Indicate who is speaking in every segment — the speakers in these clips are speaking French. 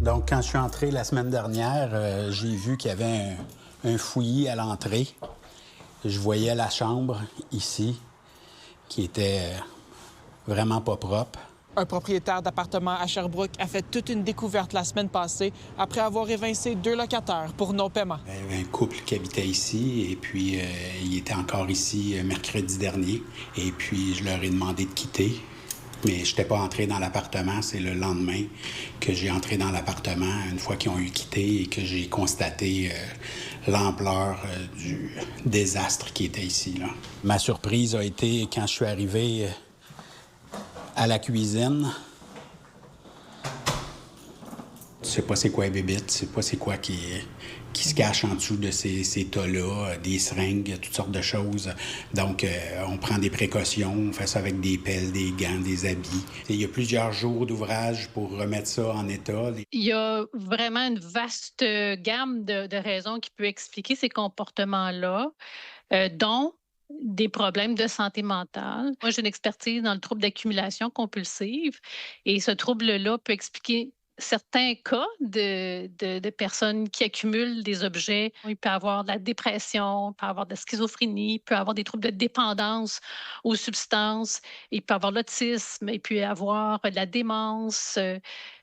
Speaker 1: Donc, quand je suis entré la semaine dernière, j'ai vu qu'il y avait un fouillis à l'entrée. Je voyais la chambre ici, qui était vraiment pas propre.
Speaker 2: Un propriétaire d'appartement à Sherbrooke a fait toute une découverte la semaine passée après avoir évincé 2 locataires pour non-paiement.
Speaker 1: Il y avait un couple qui habitait ici et puis il était encore ici mercredi dernier. Et puis je leur ai demandé de quitter. Mais je n'étais pas entré dans l'appartement. C'est le lendemain que j'ai entré dans l'appartement, une fois qu'ils ont eu quitté et que j'ai constaté l'ampleur du désastre qui était ici, là. Ma surprise a été quand je suis arrivé à la cuisine. Tu sais pas c'est quoi les bébites, tu sais pas c'est quoi qui se cache en dessous de ces tas-là, des seringues, toutes sortes de choses. Donc, on prend des précautions, on fait ça avec des pelles, des gants, des habits. Il y a plusieurs jours d'ouvrage pour remettre ça en état.
Speaker 3: Il y a vraiment une vaste gamme de raisons qui peut expliquer ces comportements-là, dont des problèmes de santé mentale. Moi, j'ai une expertise dans le trouble d'accumulation compulsive et ce trouble-là peut expliquer certains cas de personnes qui accumulent des objets. Il peut y avoir de la dépression, il peut y avoir de la schizophrénie, il peut y avoir des troubles de dépendance aux substances, il peut y avoir l'autisme, il peut y avoir de la démence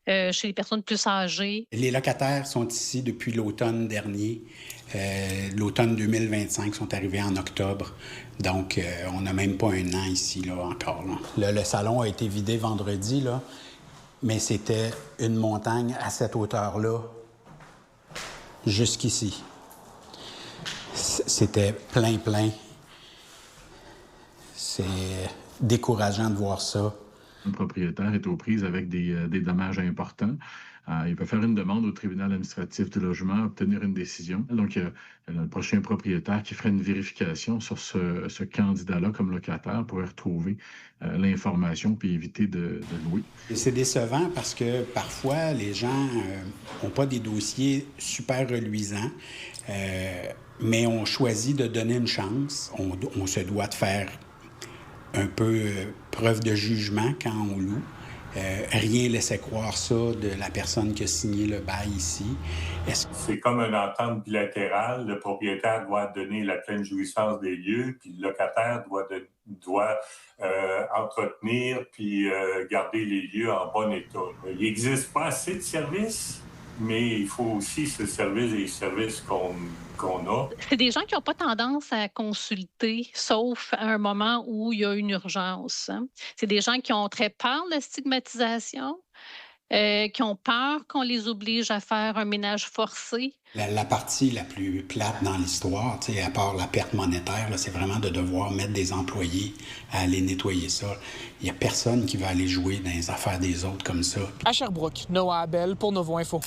Speaker 3: chez les personnes plus âgées.
Speaker 1: Les locataires sont ici depuis l'automne dernier. L'automne 2025 sont arrivés en octobre. Donc, on n'a même pas un an ici, là, encore. Là. Le salon a été vidé vendredi, là, mais c'était une montagne à cette hauteur-là, jusqu'ici. C'était plein. C'est décourageant de voir ça.
Speaker 4: Le propriétaire est aux prises avec des dommages importants. Il peut faire une demande au tribunal administratif du logement, obtenir une décision. Donc, il y a le prochain propriétaire qui ferait une vérification sur ce candidat-là comme locataire pour retrouver l'information puis éviter de louer.
Speaker 1: Et c'est décevant parce que parfois, les gens n'ont pas des dossiers super reluisants, mais on choisit de donner une chance. On se doit de faire un peu preuve de jugement quand on loue. Rien laissait croire ça de la personne qui a signé le bail ici.
Speaker 5: C'est comme une entente bilatérale. Le propriétaire doit donner la pleine jouissance des lieux, puis le locataire doit entretenir puis garder les lieux en bon état. Il n'existe pas assez de services, mais il faut aussi se servir des services qu'on a.
Speaker 3: C'est des gens qui n'ont pas tendance à consulter, sauf à un moment où il y a une urgence. C'est des gens qui ont très peur de la stigmatisation, qui ont peur qu'on les oblige à faire un ménage forcé.
Speaker 1: La partie la plus plate dans l'histoire, à part la perte monétaire, là, c'est vraiment de devoir mettre des employés à aller nettoyer ça. Il n'y a personne qui va aller jouer dans les affaires des autres comme ça.
Speaker 2: À Sherbrooke, Noah Abel pour Novo Info.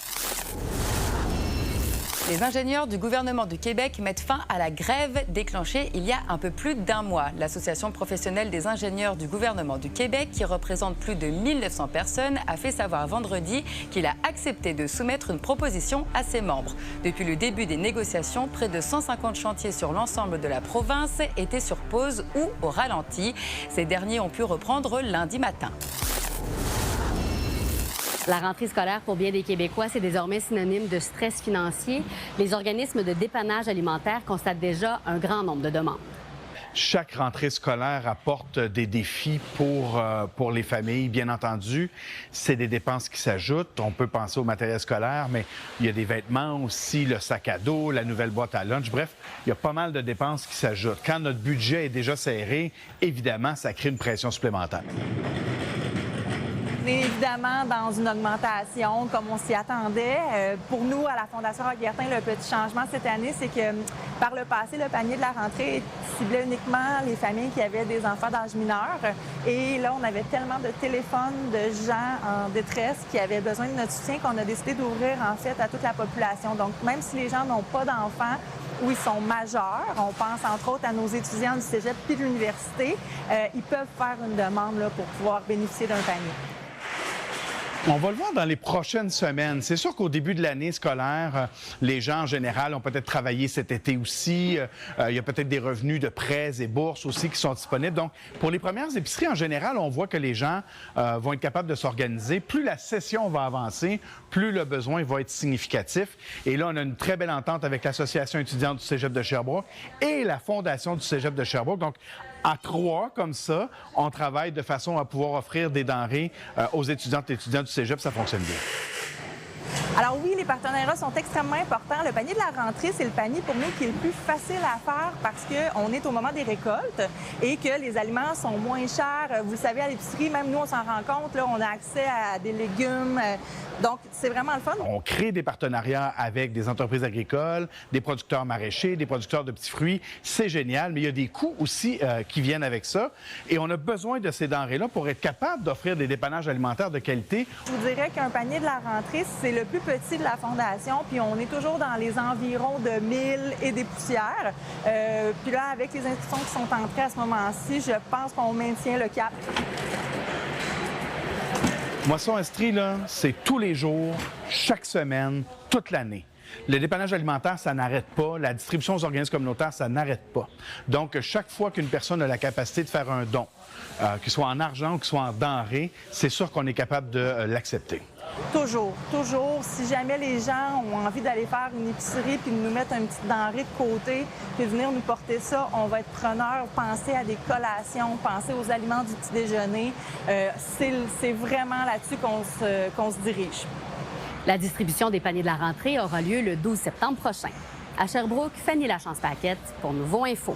Speaker 6: Les ingénieurs du gouvernement du Québec mettent fin à la grève déclenchée il y a un peu plus d'un mois. L'Association professionnelle des ingénieurs du gouvernement du Québec, qui représente plus de 1900 personnes, a fait savoir vendredi qu'il a accepté de soumettre une proposition à ses membres. Depuis le début des négociations, près de 150 chantiers sur l'ensemble de la province étaient sur pause ou au ralenti. Ces derniers ont pu reprendre lundi matin.
Speaker 7: La rentrée scolaire pour bien des Québécois, c'est désormais synonyme de stress financier. Les organismes de dépannage alimentaire constatent déjà un grand nombre de demandes.
Speaker 8: Chaque rentrée scolaire apporte des défis pour les familles, bien entendu. C'est des dépenses qui s'ajoutent. On peut penser au matériel scolaire, mais il y a des vêtements aussi, le sac à dos, la nouvelle boîte à lunch. Bref, il y a pas mal de dépenses qui s'ajoutent. Quand notre budget est déjà serré, évidemment, ça crée une pression supplémentaire.
Speaker 9: On est évidemment dans une augmentation comme on s'y attendait. Pour nous, à la Fondation Roquebertin, le petit changement cette année, c'est que par le passé, le panier de la rentrée ciblait uniquement les familles qui avaient des enfants d'âge mineur. Et là, on avait tellement de téléphones de gens en détresse qui avaient besoin de notre soutien qu'on a décidé d'ouvrir en fait à toute la population. Donc, même si les gens n'ont pas d'enfants, où ils sont majeurs. On pense entre autres à nos étudiants du cégep puis de l'université. Ils peuvent faire une demande là, pour pouvoir bénéficier d'un panier.
Speaker 8: On va le voir dans les prochaines semaines. C'est sûr qu'au début de l'année scolaire, les gens en général ont peut-être travaillé cet été aussi. Il y a peut-être des revenus de prêts et bourses aussi qui sont disponibles. Donc, pour les premières épiceries, en général, on voit que les gens vont être capables de s'organiser. Plus la session va avancer, plus le besoin va être significatif. Et là, on a une très belle entente avec l'Association étudiante du Cégep de Sherbrooke et la Fondation du Cégep de Sherbrooke. Donc, à 3, comme ça, on travaille de façon à pouvoir offrir des denrées aux étudiantes et étudiants du Cégep. Ça fonctionne bien.
Speaker 9: Alors oui, les partenariats sont extrêmement importants. Le panier de la rentrée, c'est le panier pour nous qui est le plus facile à faire parce qu'on est au moment des récoltes et que les aliments sont moins chers. Vous le savez, à l'épicerie, même nous, on s'en rend compte, là, on a accès à des légumes. Donc, c'est vraiment le fun.
Speaker 8: On crée des partenariats avec des entreprises agricoles, des producteurs maraîchers, des producteurs de petits fruits. C'est génial, mais il y a des coûts aussi qui viennent avec ça. Et on a besoin de ces denrées-là pour être capable d'offrir des dépannages alimentaires de qualité.
Speaker 9: Je vous dirais qu'un panier de la rentrée, c'est le plus petit de la Fondation, puis on est toujours dans les environs de 1000 et des poussières. Puis là, avec les institutions qui sont entrées à ce moment-ci, je pense qu'on maintient le cap.
Speaker 8: Moisson Estrie, là, c'est tous les jours, chaque semaine, toute l'année. Le dépannage alimentaire, ça n'arrête pas. La distribution aux organismes communautaires, ça n'arrête pas. Donc, chaque fois qu'une personne a la capacité de faire un don, qu'il soit en argent ou qu'il soit en denrées, c'est sûr qu'on est capable de l'accepter.
Speaker 9: Toujours, toujours. Si jamais les gens ont envie d'aller faire une épicerie puis de nous mettre une petite denrée de côté puis de venir nous porter ça, on va être preneurs. Pensez à des collations, pensez aux aliments du petit déjeuner. C'est vraiment là-dessus qu'on se dirige.
Speaker 7: La distribution des paniers de la rentrée aura lieu le 12 septembre prochain. À Sherbrooke, Fanny Lachance-Paquette pour Nouveau Info.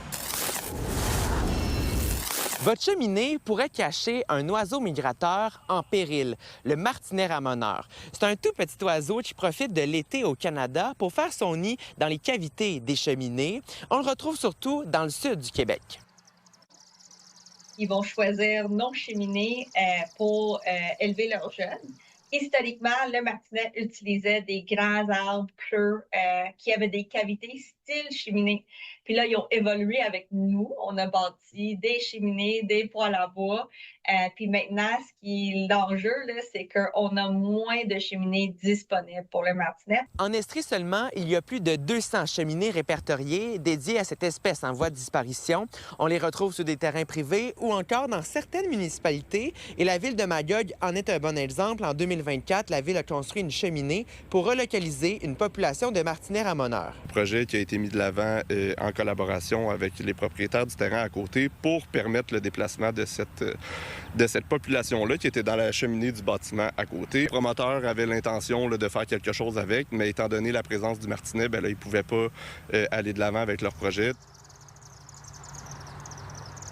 Speaker 10: Votre cheminée pourrait cacher un oiseau migrateur en péril, le martinet ramoneur. C'est un tout petit oiseau qui profite de l'été au Canada pour faire son nid dans les cavités des cheminées. On le retrouve surtout dans le sud du Québec.
Speaker 11: Ils vont choisir nos cheminées pour élever leurs jeunes. Historiquement, le martinet utilisait des grands arbres creux qui avaient des cavités style cheminée. Puis là, ils ont évolué avec nous. On a bâti des cheminées, des poêles à bois. Puis maintenant, ce qui est l'enjeu, c'est qu'on a moins de cheminées disponibles pour le martinet.
Speaker 10: En Estrie seulement, il y a plus de 200 cheminées répertoriées dédiées à cette espèce en voie de disparition. On les retrouve sur des terrains privés ou encore dans certaines municipalités. Et la ville de Magog en est un bon exemple. En 2024, la ville a construit une cheminée pour relocaliser une population de martinets ramoneurs.
Speaker 12: Un projet qui a été mis de l'avant en collaboration avec les propriétaires du terrain à côté pour permettre le déplacement de cette population-là qui était dans la cheminée du bâtiment à côté. Le promoteur avait l'intention de faire quelque chose avec, mais étant donné la présence du martinet, ils ne pouvaient pas aller de l'avant avec leur projet.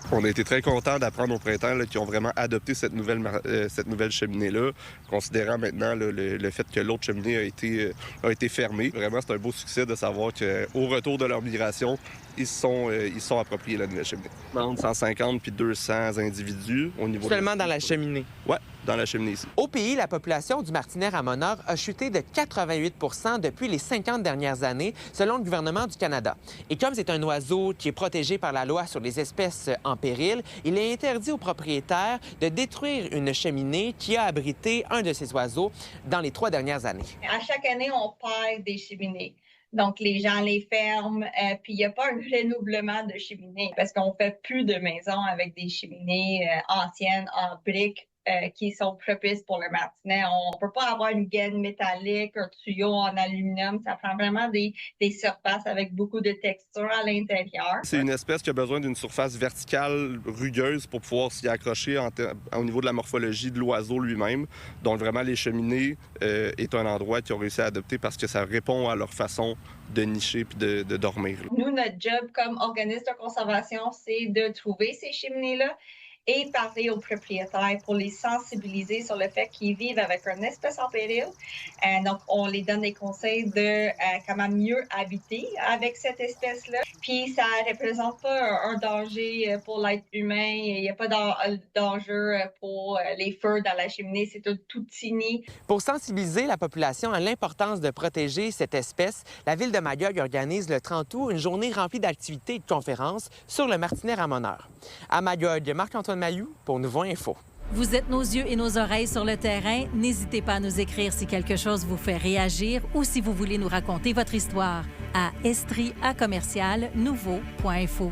Speaker 12: On a été très contents d'apprendre au printemps qu'ils ont vraiment adopté cette nouvelle cheminée-là, considérant maintenant le fait que l'autre cheminée a été fermée. Vraiment, c'est un beau succès de savoir qu'au retour de leur migration, ils sont appropriés la nouvelle cheminée. Entre 150 puis 200 individus au niveau...
Speaker 10: Seulement dans la cheminée?
Speaker 12: Oui, dans la cheminée ici.
Speaker 10: Au pays, la population du martinet ramoneur a chuté de 88 % depuis les 50 dernières années, selon le gouvernement du Canada. Et comme c'est un oiseau qui est protégé par la loi sur les espèces en péril, il est interdit aux propriétaires de détruire une cheminée qui a abrité un de ces oiseaux dans les 3 dernières années.
Speaker 11: À chaque année, on perd des cheminées. Donc, les gens les ferment, puis il n'y a pas un renouvellement de cheminées parce qu'on fait plus de maisons avec des cheminées anciennes en briques qui sont propices pour le martinet. On ne peut pas avoir une gaine métallique, un tuyau en aluminium. Ça prend vraiment des surfaces avec beaucoup de texture à l'intérieur.
Speaker 12: C'est une espèce qui a besoin d'une surface verticale rugueuse pour pouvoir s'y accrocher au niveau de la morphologie de l'oiseau lui-même. Donc vraiment, les cheminées est un endroit qu'ils ont réussi à adopter parce que ça répond à leur façon de nicher puis de dormir.
Speaker 11: Nous, notre job comme organisme de conservation, c'est de trouver ces cheminées-là et parler aux propriétaires pour les sensibiliser sur le fait qu'ils vivent avec une espèce en péril. Donc, on les donne des conseils de comment mieux habiter avec cette espèce-là. Puis, ça ne représente pas un danger pour l'être humain. Il n'y a pas d'enjeu pour les feux dans la cheminée. C'est un tout petit nid.
Speaker 10: Pour sensibiliser la population à l'importance de protéger cette espèce, la ville de Magog organise le 30 août une journée remplie d'activités et de conférences sur le martinet ramoneur. À Magog, Marc-Antoine Mailloux pour Nouveau Info.
Speaker 13: Vous êtes nos yeux et nos oreilles sur le terrain. N'hésitez pas à nous écrire si quelque chose vous fait réagir ou si vous voulez nous raconter votre histoire à estrie@commercialnouveau.info.